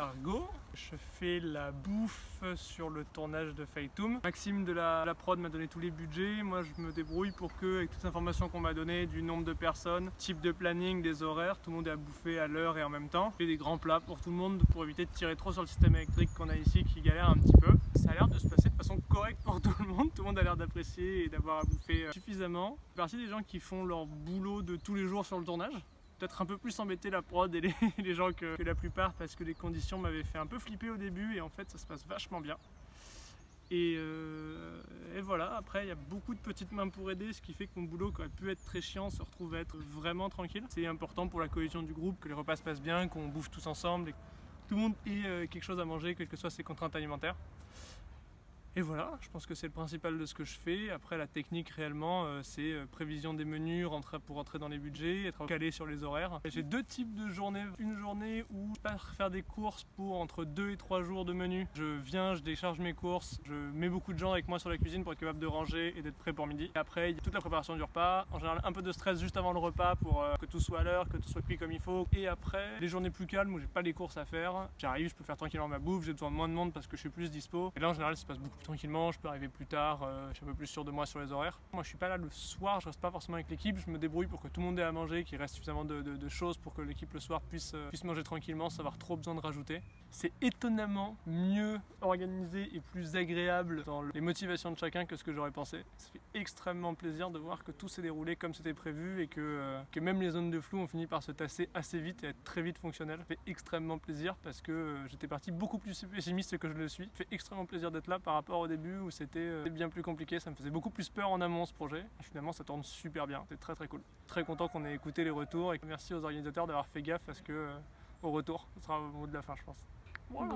Argo. Je fais la bouffe sur le tournage de Faytoum. Maxime de la prod m'a donné tous les budgets. Moi, je me débrouille pour que, avec toutes les informations qu'on m'a données, du nombre de personnes, type de planning, des horaires, tout le monde est à bouffer à l'heure et en même temps. Je fais des grands plats pour tout le monde pour éviter de tirer trop sur le système électrique qu'on a ici qui galère un petit peu. Ça a l'air de se passer de façon correcte pour tout le monde. Tout le monde a l'air d'apprécier et d'avoir à bouffer suffisamment. Je fais partie des gens qui font leur boulot de tous les jours sur le tournage. Peut-être un peu plus embêter la prod et les gens que la plupart parce que les conditions m'avaient fait un peu flipper au début et en fait ça se passe vachement bien. Et voilà, après il y a beaucoup de petites mains pour aider, ce qui fait que mon boulot qui aurait pu être très chiant se retrouve à être vraiment tranquille. C'est important pour la cohésion du groupe, que les repas se passent bien, qu'on bouffe tous ensemble et que tout le monde ait quelque chose à manger, quelles que soient ses contraintes alimentaires. Et voilà, je pense que c'est le principal de ce que je fais. Après la technique réellement, c'est prévision des menus pour rentrer dans les budgets, être calé sur les horaires. J'ai deux types de journées. Une journée où je pars faire des courses pour entre 2 et 3 jours de menus. Je viens, je décharge mes courses, je mets beaucoup de gens avec moi sur la cuisine pour être capable de ranger et d'être prêt pour midi. Et après, il y a toute la préparation du repas. En général, un peu de stress juste avant le repas pour que tout soit à l'heure, que tout soit cuit comme il faut. Et après, les journées plus calmes où j'ai pas les courses à faire, j'arrive, je peux faire tranquillement ma bouffe, j'ai besoin de moins de monde parce que je suis plus dispo. Et là, en général, ça se passe beaucoup plus tranquillement, je peux arriver plus tard, je suis un peu plus sûr de moi sur les horaires. Moi je suis pas là le soir, je reste pas forcément avec l'équipe, je me débrouille pour que tout le monde ait à manger, qu'il reste suffisamment de choses pour que l'équipe le soir puisse manger tranquillement sans avoir trop besoin de rajouter. C'est étonnamment mieux organisé et plus agréable dans les motivations de chacun que ce que j'aurais pensé. Ça fait extrêmement plaisir de voir que tout s'est déroulé comme c'était prévu et que même les zones de flou ont fini par se tasser assez vite et être très vite fonctionnelles. Ça fait extrêmement plaisir parce que j'étais parti beaucoup plus pessimiste que je le suis. Ça fait extrêmement plaisir d'être là par rapport au début où c'était bien plus compliqué, ça me faisait beaucoup plus peur en amont ce projet et finalement ça tourne super bien, c'est très cool. Très content qu'on ait écouté les retours et merci aux organisateurs d'avoir fait gaffe parce que au retour, ce sera au mot de la fin je pense. Voilà.